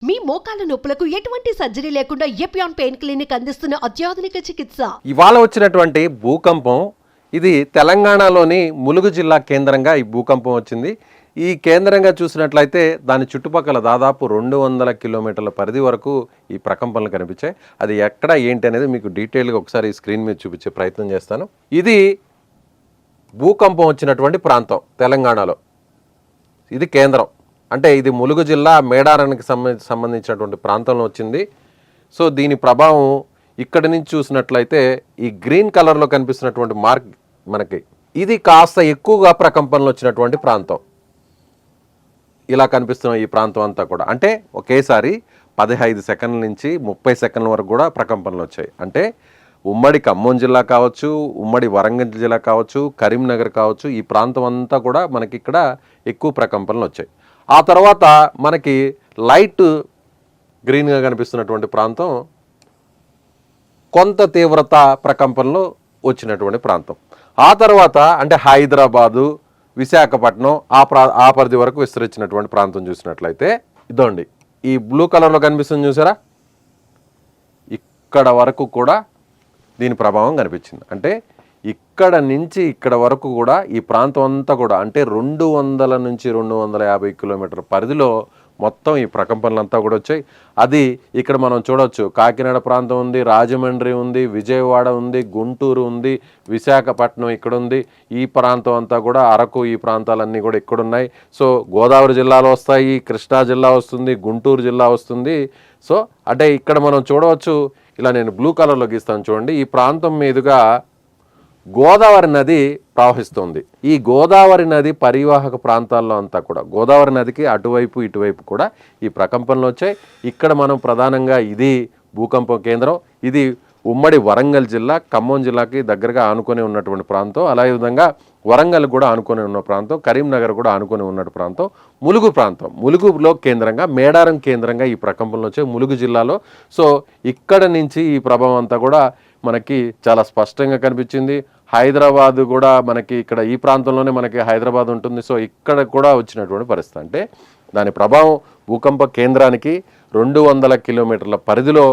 మీ మోకాల నొప్పులకు ఎటువంటి సర్జరీ లేకుండా ఎపియాన్ పెయిన్ క్లినిక్ అందిస్తున్న అత్యాధునిక చికిత్స. ఇవాళ వచ్చినటువంటి భూకంపం ఇది తెలంగాణలోని ములుగు జిల్లా కేంద్రంగా ఈ భూకంపం వచ్చింది. ఈ కేంద్రంగా చూసినట్లయితే దాని చుట్టుపక్కల దాదాపు 200 కిలోమీటర్ల పరిధి వరకు ఈ ప్రకంపనలు కనిపించాయి. అది ఎక్కడ ఏంటి అనేది మీకు డీటెయిల్గా ఒకసారి స్క్రీన్ మీద చూపించే ప్రయత్నం చేస్తాను. ఇది భూకంపం వచ్చినటువంటి ప్రాంతం తెలంగాణలో. ఇది కేంద్రం, అంటే ఇది ములుగు జిల్లా మేడారానికి సంబంధించినటువంటి ప్రాంతంలో వచ్చింది. సో దీని ప్రభావం ఇక్కడి నుంచి చూసినట్లయితే ఈ గ్రీన్ కలర్లో కనిపిస్తున్నటువంటి మార్క్ మనకి ఇది కాస్త ఎక్కువగా ప్రకంపనలు వచ్చినటువంటి ప్రాంతం. ఇలా కనిపిస్తున్న ఈ ప్రాంతం అంతా కూడా అంటే ఒకేసారి 15 సెకండ్ల నుంచి 30 సెకండ్ల వరకు కూడా ప్రకంపనలు వచ్చాయి. అంటే ఉమ్మడి ఖమ్మం జిల్లా కావచ్చు, ఉమ్మడి వరంగల్ జిల్లా కావచ్చు, కరీంనగర్ కావచ్చు, ఈ ప్రాంతం అంతా కూడా మనకి ఇక్కడ ఎక్కువ ప్రకంపనలు వచ్చాయి. ఆ తర్వాత మనకి లైట్ గ్రీన్గా కనిపిస్తున్నటువంటి ప్రాంతం కొంత తీవ్రత ప్రకంపనలు వచ్చినటువంటి ప్రాంతం. ఆ తర్వాత అంటే హైదరాబాదు, విశాఖపట్నం ఆ పరిధి వరకు విస్తరించినటువంటి ప్రాంతం చూసినట్లయితే ఇదండి ఈ బ్లూ కలర్లో కనిపిస్తుంది చూసారా, ఇక్కడ వరకు కూడా దీని ప్రభావం కనిపించింది. అంటే ఇక్కడ నుంచి ఇక్కడ వరకు కూడా ఈ ప్రాంతం అంతా కూడా అంటే 200 నుంచి 250 కిలోమీటర్ల పరిధిలో మొత్తం ఈ ప్రకంపనలంతా కూడా వచ్చాయి. అది ఇక్కడ మనం చూడవచ్చు, కాకినాడ ప్రాంతం ఉంది, రాజమండ్రి ఉంది, విజయవాడ ఉంది, గుంటూరు ఉంది, విశాఖపట్నం ఇక్కడ ఉంది. ఈ ప్రాంతం అంతా కూడా అరకు, ఈ ప్రాంతాలన్నీ కూడా ఇక్కడున్నాయి. సో గోదావరి జిల్లాలో వస్తాయి, కృష్ణా జిల్లా వస్తుంది, గుంటూరు జిల్లా వస్తుంది. సో అంటే ఇక్కడ మనం చూడవచ్చు, ఇలా నేను బ్లూ కలర్లో గీస్తాను చూడండి. ఈ ప్రాంతం మీదుగా గోదావరి నది ప్రవహిస్తుంది. ఈ గోదావరి నది పరివాహక ప్రాంతాల్లో అంతా కూడా గోదావరి నదికి అటువైపు ఇటువైపు కూడా ఈ ప్రకంపనలు వచ్చాయి. ఇక్కడ మనం ప్రధానంగా ఇది భూకంపం కేంద్రం. ఇది ఉమ్మడి వరంగల్ జిల్లా, ఖమ్మం జిల్లాకి దగ్గరగా ఆనుకొని ఉన్నటువంటి ప్రాంతం. అలాగే విధంగా వరంగల్ కూడా ఆనుకొని ఉన్న ప్రాంతం, కరీంనగర్ కూడా ఆనుకొని ఉన్న ప్రాంతం ములుగు ప్రాంతం. ములుగులో కేంద్రంగా, మేడారం కేంద్రంగా ఈ ప్రకంపనలు వచ్చాయి ములుగు జిల్లాలో. సో ఇక్కడ నుంచి ఈ ప్రభావం అంతా కూడా మనకి చాలా స్పష్టంగా కనిపించింది. హైదరాబాద్ కూడా మనకి ఇక్కడ ఈ ప్రాంతంలోనే మనకి హైదరాబాద్ ఉంటుంది. సో ఇక్కడ కూడా వచ్చినటువంటి పరిస్థితి. అంటే దాని ప్రభావం భూకంప కేంద్రానికి 200 కిలోమీటర్ల పరిధిలో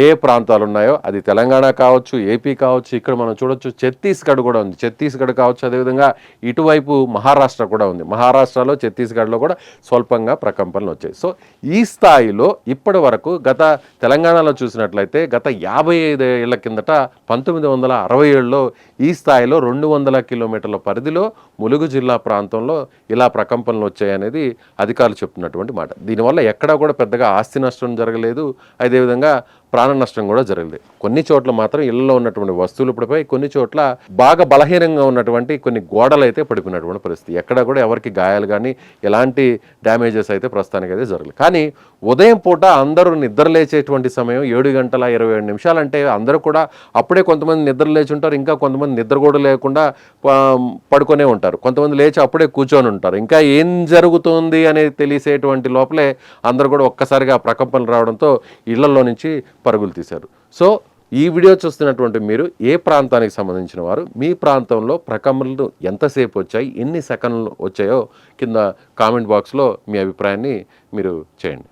ఏ ప్రాంతాలు ఉన్నాయో అది తెలంగాణ కావచ్చు, ఏపీ కావచ్చు, ఇక్కడ మనం చూడొచ్చు ఛత్తీస్గఢ్ కూడా ఉంది, ఛత్తీస్గఢ్ కావచ్చు, అదేవిధంగా ఇటువైపు మహారాష్ట్ర కూడా ఉంది. మహారాష్ట్రలో, ఛత్తీస్గఢ్లో కూడా స్వల్పంగా ప్రకంపనలు వచ్చాయి. సో ఈ స్థాయిలో ఇప్పటి వరకు గత తెలంగాణలో చూసినట్లయితే గత 55 ఏళ్ల కిందట 1967లో ఈ స్థాయిలో 200 కిలోమీటర్ల పరిధిలో ములుగు జిల్లా ప్రాంతంలో ఇలా ప్రకంపనలు వచ్చాయనేది అధికారులు చెప్తున్నటువంటి మాట. దీనివల్ల ఎక్కడా కూడా పెద్దగా ఆస్తి నష్టం జరగలేదు, అదేవిధంగా ప్రాణ నష్టం కూడా జరగలేదు. కొన్ని చోట్ల మాత్రం ఇళ్లలో ఉన్నటువంటి వస్తువులు పడిపోయి, కొన్ని చోట్ల బాగా బలహీనంగా ఉన్నటువంటి కొన్ని గోడలు అయితే పడిపోయినటువంటి పరిస్థితి. ఎక్కడ కూడా ఎవరికి గాయాలు కానీ ఎలాంటి డ్యామేజెస్ అయితే ప్రస్తుతానికి అయితే జరగలేదు. కానీ ఉదయం పూట అందరూ నిద్ర లేచేటువంటి సమయం 7:27 అంటే అందరూ కూడా అప్పుడే కొంతమంది నిద్ర లేచి ఉంటారు, ఇంకా కొంతమంది నిద్ర కూడా లేకుండా పడుకొనే ఉంటారు, కొంతమంది లేచి అప్పుడే కూర్చొని ఉంటారు. ఇంకా ఏం జరుగుతుంది అనేది తెలిసేటువంటి లోపలే అందరూ కూడా ఒక్కసారిగా ప్రకంపనలు రావడంతో ఇళ్లలో నుంచి పరుగులు తీశారు. సో ఈ వీడియో చూస్తున్నటువంటి మీరు ఏ ప్రాంతానికి సంబంధించిన వారు, మీ ప్రాంతంలో ప్రకంపనలు ఎంతసేపు వచ్చాయి, ఎన్ని సెకండ్లు వచ్చాయో కింద కామెంట్ బాక్స్లో మీ అభిప్రాయాన్ని మీరు చేయండి.